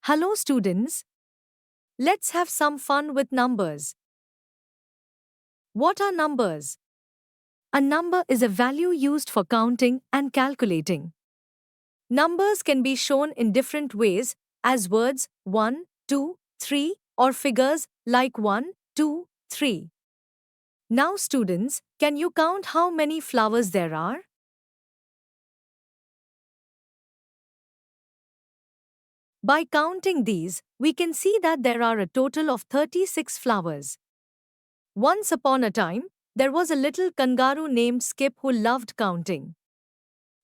Hello students, let's have some fun with numbers. What are numbers? A number is a value used for counting and calculating. Numbers can be shown in different ways as words 1, 2, 3 or figures like 1, 2, 3. Now students, can you count how many flowers there are? By counting these, we can see that there are a total of 36 flowers. Once upon a time, there was a little kangaroo named Skip who loved counting.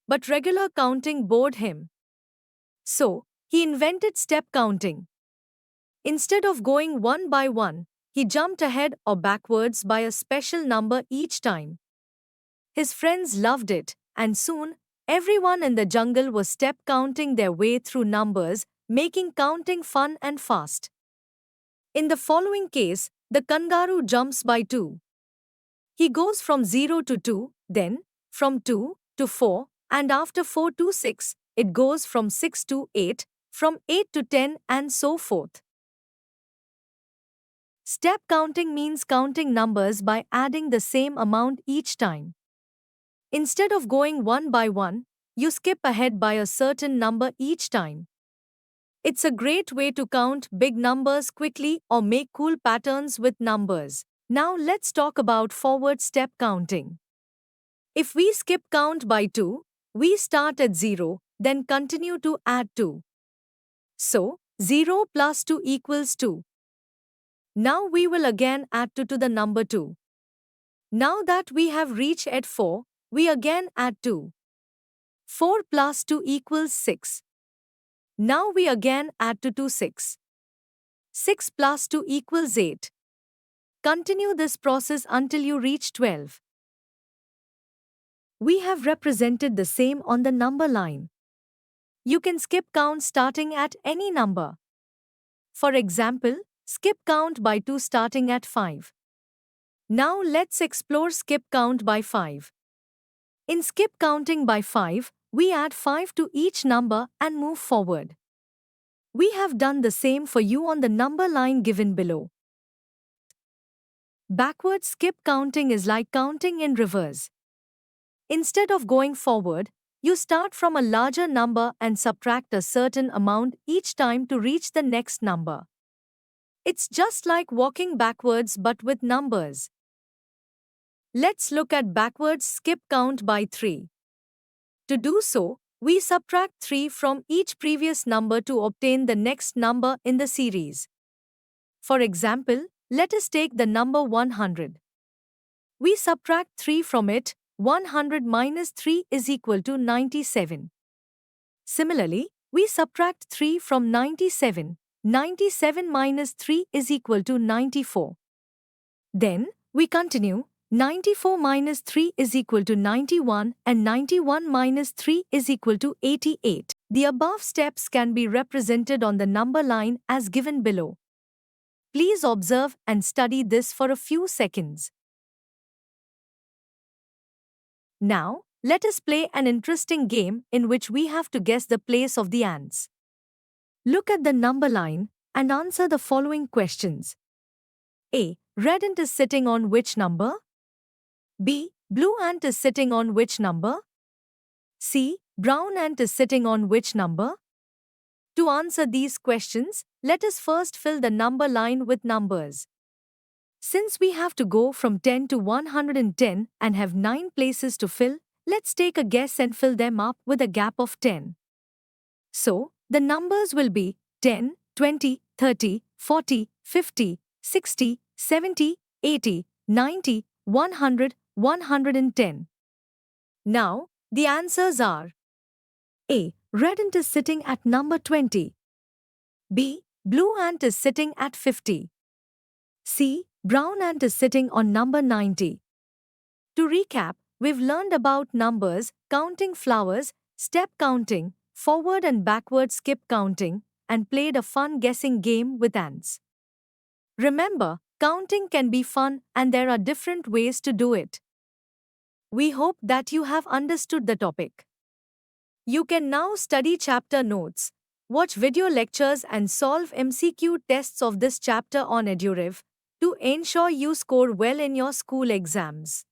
But regular counting bored him. So, he invented step counting. Instead of going one by one, he jumped ahead or backwards by a special number each time. His friends loved it, and soon, everyone in the jungle was step counting their way through numbers, making counting fun and fast. In the following case, the kangaroo jumps by 2. He goes from 0 to 2, then from 2 to 4, and after 4 to 6, it goes from 6 to 8, from 8 to 10, and so forth. Step counting means counting numbers by adding the same amount each time. Instead of going one by one, you skip ahead by a certain number each time. It's a great way to count big numbers quickly or make cool patterns with numbers. Now let's talk about forward step counting. If we skip count by 2, we start at 0, then continue to add 2. So, 0 plus 2 equals 2. Now we will again add 2 to the number 2. Now that we have reached at 4, we again add 2. 4 plus 2 equals 6. Now we again add 2 to 6. 6 plus 2 equals 8. Continue this process until you reach 12. We have represented the same on the number line. You can skip count starting at any number. For example, skip count by 2 starting at 5. Now let's explore skip count by 5. In skip counting by 5, we add 5 to each number and move forward. We have done the same for you on the number line given below. Backward skip counting is like counting in reverse. Instead of going forward, you start from a larger number and subtract a certain amount each time to reach the next number. It's just like walking backwards but with numbers. Let's look at backwards skip count by 3. To do so, we subtract 3 from each previous number to obtain the next number in the series. For example, let us take the number 100. We subtract 3 from it, 100 minus 3 is equal to 97. Similarly, we subtract 3 from 97, 97 minus 3 is equal to 94. Then, we continue, 94 minus 3 is equal to 91 and 91 minus 3 is equal to 88. The above steps can be represented on the number line as given below. Please observe and study this for a few seconds. Now, let us play an interesting game in which we have to guess the place of the ants. Look at the number line and answer the following questions. A. Red ant is sitting on which number? B. Blue ant is sitting on which number? C. Brown ant is sitting on which number? To answer these questions, let us first fill the number line with numbers. Since we have to go from 10 to 110 and have 9 places to fill, let's take a guess and fill them up with a gap of 10. So, the numbers will be 10, 20, 30, 40, 50, 60, 70, 80, 90, 100, 110. Now, the answers are: A. Red ant is sitting at number 20. B. Blue ant is sitting at 50. C. Brown ant is sitting on number 90. To recap, we've learned about numbers, counting flowers, step counting, forward and backward skip counting, and played a fun guessing game with ants. Remember, counting can be fun and there are different ways to do it. We hope that you have understood the topic. You can now study chapter notes. Watch video lectures and solve MCQ tests of this chapter on EduRev to ensure you score well in your school exams.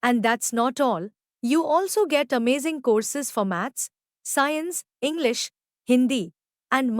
And that's not all. You also get amazing courses for maths, science, English, Hindi, and